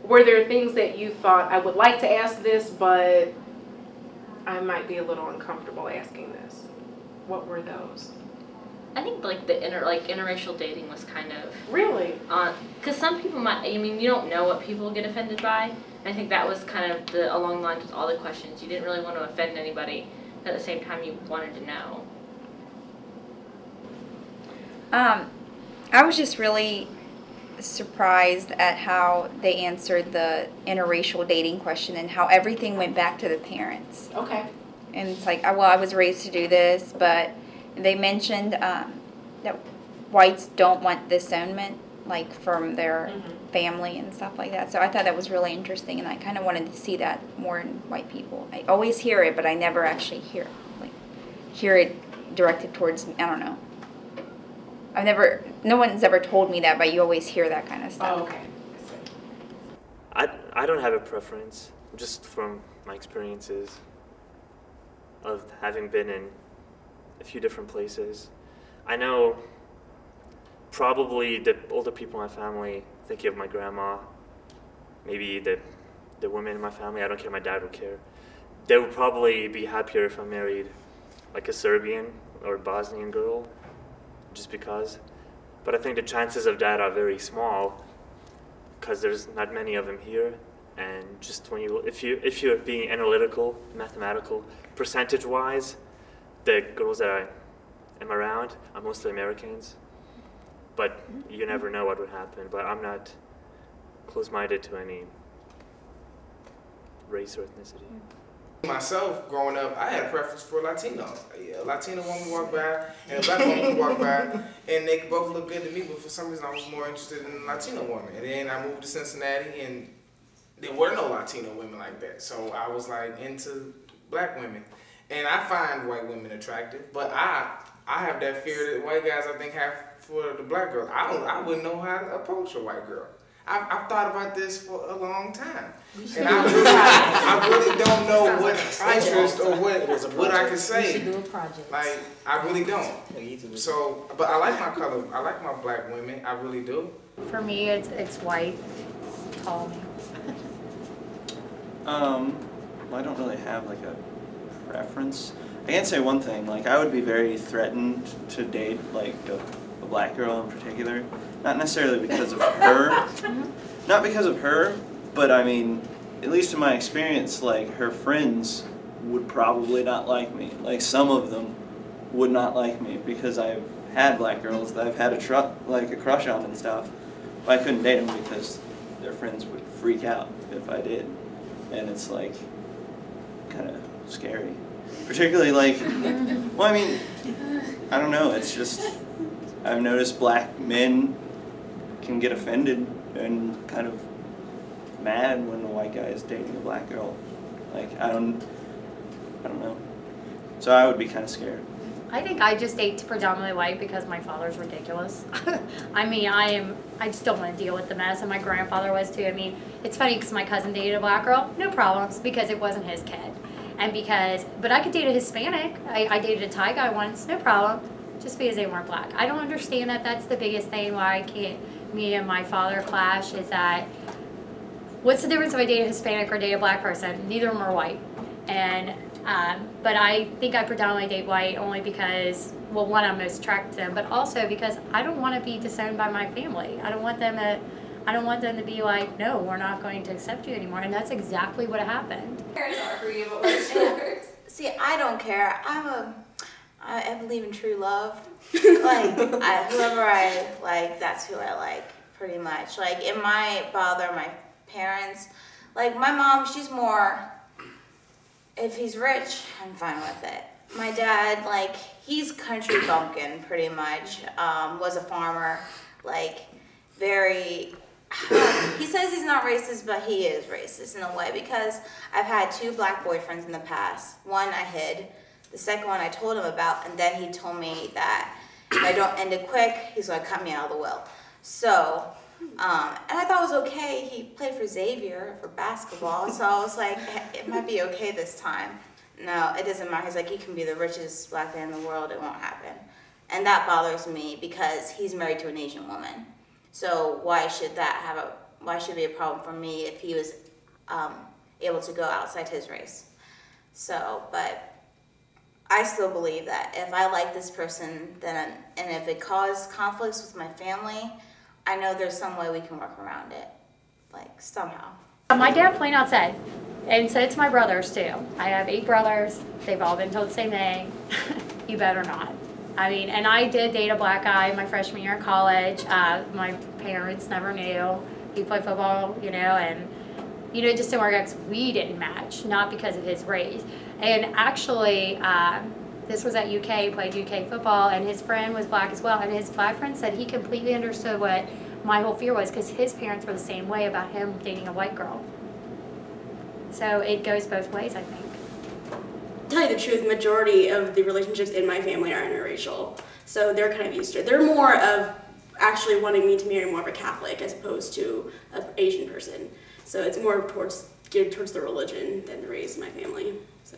were there things that you thought, I would like to ask this, but I might be a little uncomfortable asking this? What were those? I think like the interracial dating was kind of really because some people might. I mean, you don't know what people get offended by. And I think that was kind of along the lines with all the questions. You didn't really want to offend anybody, but at the same time, you wanted to know. I was just really surprised at how they answered the interracial dating question and how everything went back to the parents. Okay. And it's like, well, I was raised to do this, but they mentioned that whites don't want disownment, like, from their family and stuff like that. So I thought that was really interesting, and I kind of wanted to see that more in white people. I always hear it, but I never actually hear it directed towards, I don't know. No one's ever told me that, but you always hear that kind of stuff. Oh, okay. I don't have a preference, just from my experiences of having been in a few different places. I know probably the older people in my family, thinking of my grandma, maybe the women in my family, I don't care, my dad would care. They would probably be happier if I married like a Serbian or Bosnian girl, just because. But I think the chances of that are very small because there's not many of them here. And just when if you're being analytical, mathematical, percentage-wise, the girls that I am around are mostly Americans. But you never know what would happen. But I'm not close-minded to any race or ethnicity. Myself, growing up, I had a preference for Latinos. A Latina woman walk by and a black woman walk by, and they both look good to me, but for some reason I was more interested in a Latino woman. And then I moved to Cincinnati, and there were no Latino women like that. So I was like into black women. And I find white women attractive, but I have that fear that white guys, I think, have for the black girl. I wouldn't know how to approach a white girl. I've thought about this for a long time, and I really don't know what interest or what I can say. We should do a project. Like, I really don't. So, but I like my color. I like my black women. I really do. For me, it's white, tall man. Well, I don't really have like a preference. I can say one thing. Like, I would be very threatened to date like a black girl in particular. Not necessarily because of her, not because of her, but I mean, at least in my experience, like, her friends would probably not like me. Like, some of them would not like me because I've had black girls that I've had a crush on and stuff, but I couldn't date them because their friends would freak out if I did, and it's like kind of scary. Particularly like, well, I mean, I don't know. It's just I've noticed black men can get offended and kind of mad when a white guy is dating a black girl. Like, I don't know. So I would be kind of scared. I think I just date predominantly white because my father's ridiculous. I mean, I just don't want to deal with the mess, and my grandfather was too. I mean, it's funny because my cousin dated a black girl, no problems, because it wasn't his kid. And but I could date a Hispanic. I dated a Thai guy once, no problem, just because they weren't black. I don't understand that. That's the biggest thing why I can't, me and my father clash, is that what's the difference if I date a Hispanic or date a black person? Neither of them are white. And but I think I predominantly date white only because, well, one, I'm most attracted to them, but also because I don't want to be disowned by my family. I don't want them to be like, no, we're not going to accept you anymore. And that's exactly what happened. See, I don't care. I believe in true love. Like, whoever I like, that's who I like, pretty much. Like, it might bother my parents. Like, my mom, she's more, if he's rich, I'm fine with it. My dad, like, he's country bumpkin, pretty much. Was a farmer, like, very, he says he's not racist, but he is racist in a way, because I've had 2 black boyfriends in the past. One I hid. The second one I told him about, and then he told me that if I don't end it quick, he's going to cut me out of the will. So, and I thought it was okay. He played for Xavier for basketball, so I was like, it might be okay this time. No, it doesn't matter. He's like, you can be the richest black man in the world, it won't happen. And that bothers me because he's married to an Asian woman. So why should that have why should it be a problem for me if he was able to go outside his race? So, but I still believe that if I like this person, then, and if it caused conflicts with my family, I know there's some way we can work around it, like somehow. My dad plain out said, and so it's my brothers too. I have 8 brothers. They've all been told the same thing. You better not. I mean, and I did date a black guy my freshman year in college. My parents never knew. He played football, you know, and, you know, it just didn't work out because we didn't match, not because of his race. And actually, this was at UK, he played UK football, and his friend was black as well. And his black friend said he completely understood what my whole fear was because his parents were the same way about him dating a white girl. So it goes both ways, I think. To tell you the truth, majority of the relationships in my family are interracial. So they're kind of used to it. They're more of actually wanting me to marry more of a Catholic as opposed to an Asian person. So it's more geared towards the religion than the race in my family. So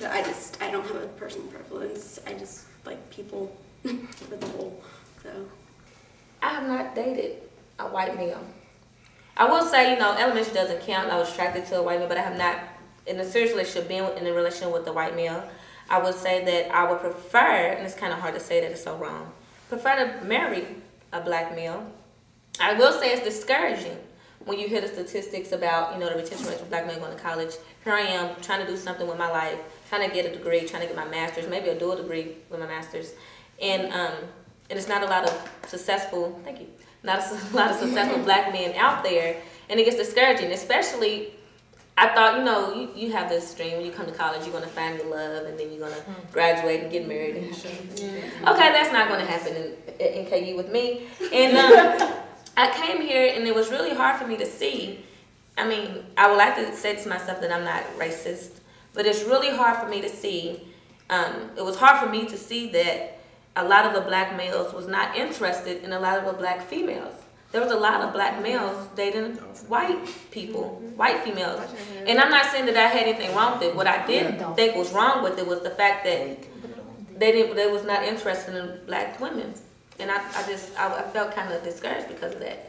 but I don't have a personal preference. I just like people with the whole. So I have not dated a white male. I will say, you know, elementary doesn't count. I was attracted to a white male, but I have not, in a serious relationship, been in a relationship with a white male. I would say that I would prefer, and it's kind of hard to say that it's so wrong, prefer to marry a black male. I will say it's discouraging when you hear the statistics about, you know, the retention rates for black men going to college. Here I am trying to do something with my life, trying to get a degree, trying to get my master's, maybe a dual degree with my master's, and it's not a lot of successful, thank you, not a lot of successful black men out there, and it gets discouraging, especially, I thought, you know, you have this dream when you come to college, you're going to find your love, and then you're going to graduate and get married. And okay, that's not going to happen in KU with me. And I came here, and it was really hard for me to see. I mean, I would like to say to myself that I'm not racist, but it's really hard for me to see. It was hard for me to see that a lot of the black males was not interested in a lot of the black females. There was a lot of black males dating white people, white females. And I'm not saying that I had anything wrong with it. What I did think was wrong with it was the fact that they was not interested in black women. And I felt kind of discouraged because of that.